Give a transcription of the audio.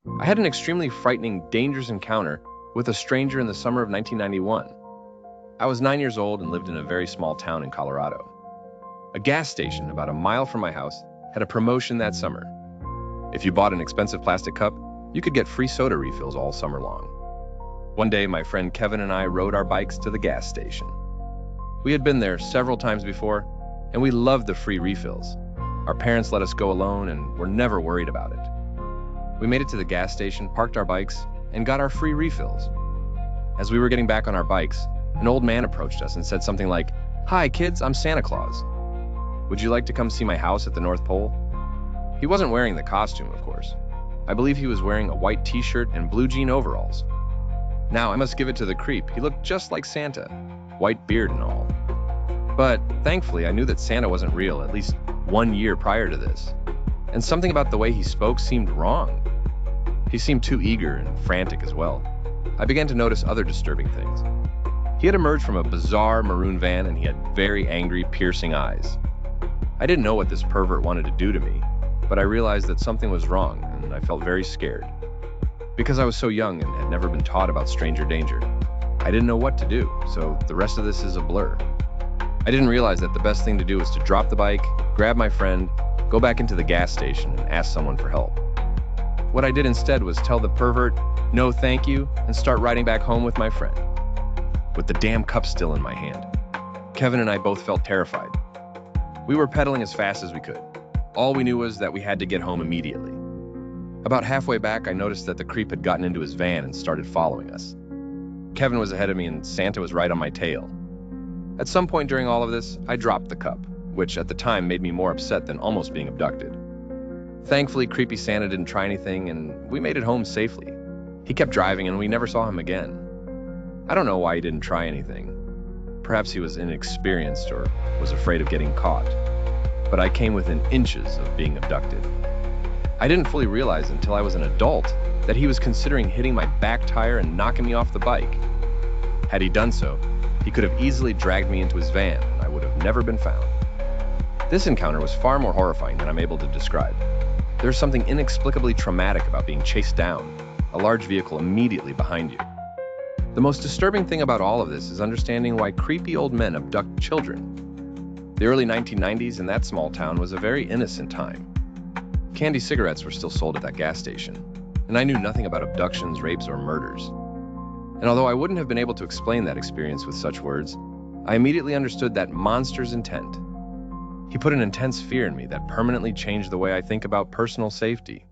I had an extremely frightening, dangerous encounter with a stranger in the summer of 1991. I was 9 years old and lived in a very small town in Colorado. A gas station about a mile from my house had a promotion that summer. If you bought an expensive plastic cup, you could get free soda refills all summer long. One day, my friend Kevin and I rode our bikes to the gas station. We had been there several times before, and we loved the free refills. Our parents let us go alone and were never worried about it. We made it to the gas station, parked our bikes, and got our free refills. As we were getting back on our bikes, an old man approached us and said something like, "Hi kids, I'm Santa Claus. Would you like to come see my house at the North Pole?" He wasn't wearing the costume, of course. I believe he was wearing a white t-shirt and blue jean overalls. Now, I must give it to the creep. He looked just like Santa, white beard and all. But thankfully, I knew that Santa wasn't real, at least 1 year prior to this. And something about the way he spoke seemed wrong. He seemed too eager and frantic as well. I began to notice other disturbing things. He had emerged from a bizarre maroon van and he had very angry, piercing eyes. I didn't know what this pervert wanted to do to me, but I realized that something was wrong and I felt very scared. Because I was so young and had never been taught about stranger danger, I didn't know what to do, so the rest of this is a blur. I didn't realize that the best thing to do was to drop the bike, grab my friend, go back into the gas station and ask someone for help. What I did instead was tell the pervert, "No thank you," and start riding back home with my friend, with the damn cup still in my hand. Kevin and I both felt terrified. We were pedaling as fast as we could. All we knew was that we had to get home immediately. About halfway back, I noticed that the creep had gotten into his van and started following us. Kevin was ahead of me and Santa was right on my tail. At some point during all of this, I dropped the cup, which at the time made me more upset than almost being abducted. Thankfully, creepy Santa didn't try anything and we made it home safely. He kept driving and we never saw him again. I don't know why he didn't try anything. Perhaps he was inexperienced or was afraid of getting caught. But I came within inches of being abducted. I didn't fully realize until I was an adult that he was considering hitting my back tire and knocking me off the bike. Had he done so, he could have easily dragged me into his van and I would have never been found. This encounter was far more horrifying than I'm able to describe. There's something inexplicably traumatic about being chased down, a large vehicle immediately behind you. The most disturbing thing about all of this is understanding why creepy old men abduct children. The early 1990s in that small town was a very innocent time. Candy cigarettes were still sold at that gas station, and I knew nothing about abductions, rapes, or murders. And although I wouldn't have been able to explain that experience with such words, I immediately understood that monster's intent. He put an intense fear in me that permanently changed the way I think about personal safety.